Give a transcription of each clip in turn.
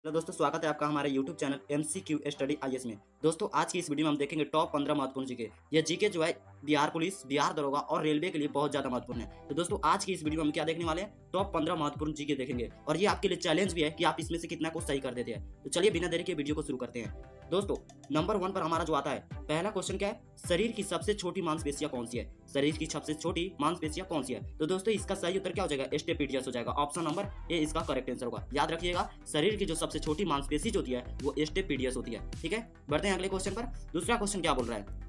Hello दोस्तों, स्वागत है आपका हमारे YouTube channel MCQ study IAS में। दोस्तों, आज की इस वीडियो में हम देखेंगे टॉप 15 महत्वपूर्ण जीके। ये जीके जो है बिहार पुलिस, बिहार दरोगा और रेलवे के लिए बहुत ज़्यादा महत्वपूर्ण है। तो दोस्तों, आज की इस वीडियो में हम क्या देखने वाले हैं? टॉप 15 महत्वपूर्ण जीके देखेंगे और ये आपके लिए चैलेंज भी है कि आप इसमें से कितना को सही कर देते हैं। तो चलिए बिना देरी के वीडियो को शुरू करते हैं। दोस्तों, नंबर 1 पर हमारा जो आता है, पहला क्वेश्चन क्या है? शरीर की सबसे छोटी मांसपेशियां कौन सी है? शरीर की सबसे छोटी मांसपेशियां कौन सी है? तो दोस्तों, इसका सही उत्तर क्या हो जाएगा? स्टेपिडियस हो जाएगा। ऑप्शन नंबर ए इसका करेक्ट आंसर होगा। याद रखिएगा, शरीर की जो सबसे छोटी मांसपेशी जो होती है वो स्टेपिडियस होती है। ठीक है, बढ़ते हैं अगले क्वेश्चन पर। दूसरा क्वेश्चन क्या बोल रहा है?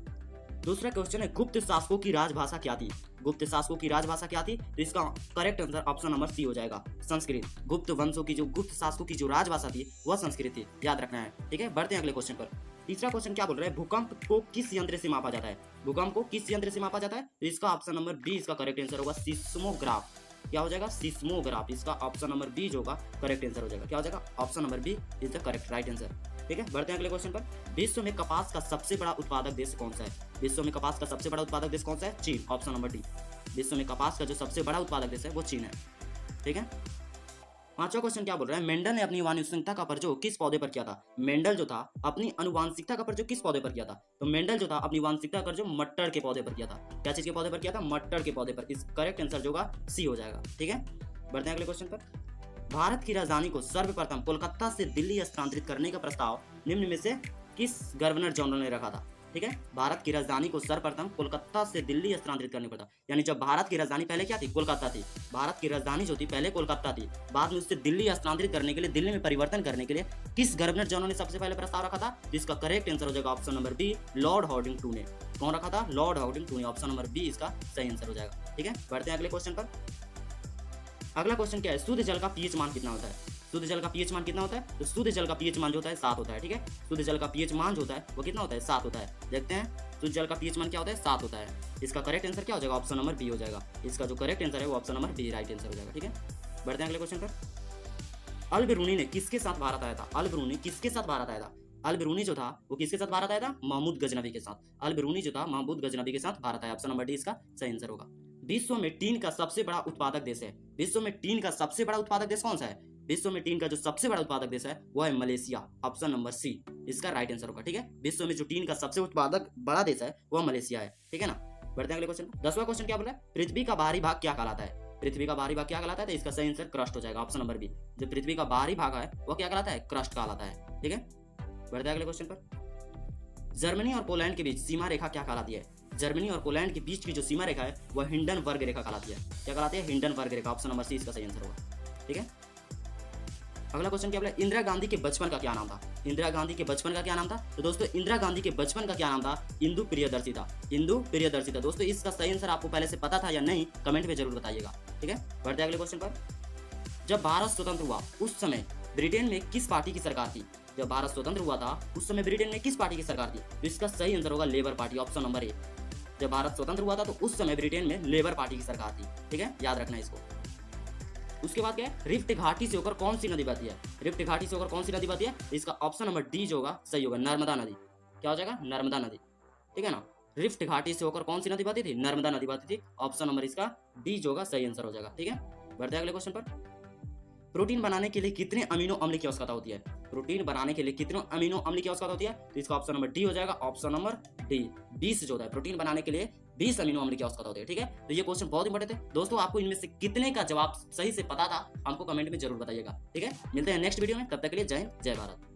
दूसरा क्वेश्चन है, गुप्त शासकों की राजभाषा क्या थी? गुप्त शासकों की राजभाषा क्या थी? तो इसका correct answer option number C हो जाएगा, संस्कृत। गुप्त वंशों की जो गुप्त शासकों की जो राजभाषा थी वह संस्कृत थी। याद रखना है। ठीक है, बढ़ते हैं अगले क्वेश्चन पर। तीसरा क्वेश्चन क्या बोल रहा है? भूकंप को किस यंत्र से मापा जाता है? भूकंप को किस यंत्र से मापा जाता है? तो इसका ऑप्शन नंबर बी इसका करेक्ट आंसर होगा, सिस्मोग्राफ। क्या हो जाएगा? सिस्मोग्राफ। इसका ऑप्शन नंबर बी जो होगा करेक्ट आंसर हो जाएगा। क्या हो जाएगा? Option number B is the correct right answer. ठीक है, बढ़ते हैं अगले क्वेश्चन पर। विश्व में कपास का सबसे बड़ा उत्पादक देश कौन सा है? विश्व में कपास का सबसे बड़ा उत्पादक देश कौन सा है? चीन। Option number D. विश्व में कपास का जो सबसे बड़ा उत्पादक देश है वो चीन है। ठीक है, पांचवा क्वेश्चन क्या बोल रहा है? मेंडल ने अपनी आनुवंशिकता का प्रयोग किस पौधे पर किया था? मेंडल जो था अपनी आनुवंशिकता का प्रयोग किस पौधे पर किया था? तो मेंडल जो था अपनी आनुवंशिकता का प्रयोग मटर के पौधे पर किया था। क्या चीज के पौधे पर किया था? मटर के पौधे पर। इस करेक्ट आंसर जो होगा सी हो जाएगा। ठीक है, बढ़ते हैं अगले क्वेश्चन पर। भारत की राजधानी को सर्वप्रथम कोलकाता से दिल्ली स्थानांतरित करने का प्रस्ताव निम्न में से किस गवर्नर जनरल ने रखा था? ठीक है, भारत की राजधानी को सर्वप्रथम कोलकाता से दिल्ली स्थानांतरित करने का था। यानी जब भारत की राजधानी पहले क्या थी? कोलकाता थी। भारत की राजधानी जो थी पहले कोलकाता थी, बाद में उससे दिल्ली स्थानांतरित करने के लिए, दिल्ली में परिवर्तन करने के लिए किस गवर्नर जनरल ने सबसे पहले प्रस्ताव रखा था? जिसका करेक्ट आंसर हो जाएगा option number B, Lord Hardinge ने। कौन रखा था? लॉर्ड हार्डिंग ने। ऑप्शन नंबर बी इसका सही आंसर हो जाएगा। ठीक है, बढ़ते हैं अगले क्वेश्चन पर। अगला क्वेश्चन क्या है? शुद्ध जल का पीएच मान कितना होता है? शुद्ध जल का पीएच मान कितना होता है? तो शुद्ध जल का पीएच मान जो होता है 7 होता है। ठीक है, शुद्ध जल का पीएच मान जो होता है वो कितना होता है? 7 होता है। देखते हैं शुद्ध जल का पीएच मान क्या होता है? 7 होता है। इसका करेक्ट आंसर क्या हो जाएगा? ऑप्शन नंबर बी हो जाएगा। इसका जो करेक्ट आंसर है वो option number B right answer हो जाएगा। ठीक है, बढ़ते हैं अगले क्वेश्चन पर। अल बिरूनी ने किसके साथ भारत आया था? अल बिरूनी किसके साथ भारत आया था? अल बिरूनी जो था वो किसके साथ भारत आया था? महमूद गजनबी के साथ। अल बिरूनी जो था महमूद गजनबी के साथ भारत आया। ऑप्शन नंबर डी इसका सही आंसर होगा। विश्व में टीन का सबसे बड़ा उत्पादक देश है। विश्व में टीन का सबसे बड़ा उत्पादक देश कौन सा है? विश्व में टीन का जो सबसे बड़ा उत्पादक देश है वो है मलेशिया। ऑप्शन नंबर सी इसका राइट आंसर होगा। ठीक है, विश्व में जो टीन का सबसे उत्पादक बड़ा देश है वो मलेशिया है। ठीक है ना, बढ़ते हैं अगले क्वेश्चन। 10वां क्वेश्चन क्या बोल रहा है? पृथ्वी का बाहरी भाग क्या कहलाता है? पृथ्वी का बाहरी भाग क्या कहलाता है? तो इसका सही आंसर क्रस्ट हो जाएगा। ऑप्शन नंबर बी, जो पृथ्वी का बाहरी भाग है वो क्या कहलाता है? क्रस्ट कहलाता है। ठीक है, बढ़ते हैं अगले क्वेश्चन पर। जर्मनी और पोलैंड के बीच सीमा रेखा क्या कहलाती है? जर्मनी और पोलैंड के बीच की जो सीमा रेखा है वह हिंडनबर्ग रेखा कहलाती है। क्या कहलाती है? हिंडनबर्ग रेखा। ऑप्शन नंबर सी इसका सही आंसर होगा। ठीक है, अगला क्वेश्चन क्या बोला? इंदिरा गांधी के बचपन का क्या नाम था? इंदिरा गांधी के बचपन का क्या नाम था? तो दोस्तों, इंदिरा गांधी के बचपन का क्या नाम था? इंदु प्रियदर्शी था। इंदु प्रियदर्शी था। दोस्तों, इसका सही आंसर आपको पहले से पता था या नहीं, कमेंट में जरूर बताइएगा। ठीक है, बढ़ते हैं अगले क्वेश्चन पर। जब भारत स्वतंत्र हुआ उस समय ब्रिटेन में किस पार्टी की सरकार थी? जब भारत स्वतंत्र हुआ था उस समय ब्रिटेन में किस पार्टी की सरकार थी? तो इसका सही आंसर होगा labour party. Option number A. जब भारत स्वतंत्र हुआ था तो उस समय ब्रिटेन में लेबर पार्टी की सरकार थी। ठीक है, याद रखना इसको। उसके बाद क्या है? रिफ्ट घाटी से होकर कौन सी नदी बहती है? रिफ्ट घाटी से होकर कौन सी नदी बहती है? इसका ऑप्शन नंबर डी जो होगा सही होगा, नर्मदा नदी। क्या हो जाएगा? नर्मदा नदी। ठीक है ना, रिफ्ट घाटी से होकर कौन सी नदी बहती थी? नर्मदा नदी बहती थी। ऑप्शन नंबर इसका डी जो होगा सही आंसर हो जाएगा। ठीक है, बढ़ते हैं अगले क्वेश्चन पर। प्रोटीन बनाने के लिए कितने अमीनो अम्ल की आवश्यकता होती है? प्रोटीन बनाने के लिए कितने अमीनो अम्ल की आवश्यकता होती है? तो इसका ऑप्शन नंबर डी हो जाएगा। ऑप्शन नंबर डी 20 जो होता है। प्रोटीन बनाने के लिए 20 अमीनो अम्ल की आवश्यकता होती है। ठीक है, तो ये क्वेश्चन बहुत इंपॉर्टेंट है दोस्तों। आपको इनमें से कितने का जवाब सही से पता था हमको कमेंट में जरूर बताइएगा। ठीक है, मिलते हैं नेक्स्ट वीडियो में, तब तक के लिए जय हिंद, जय भारत।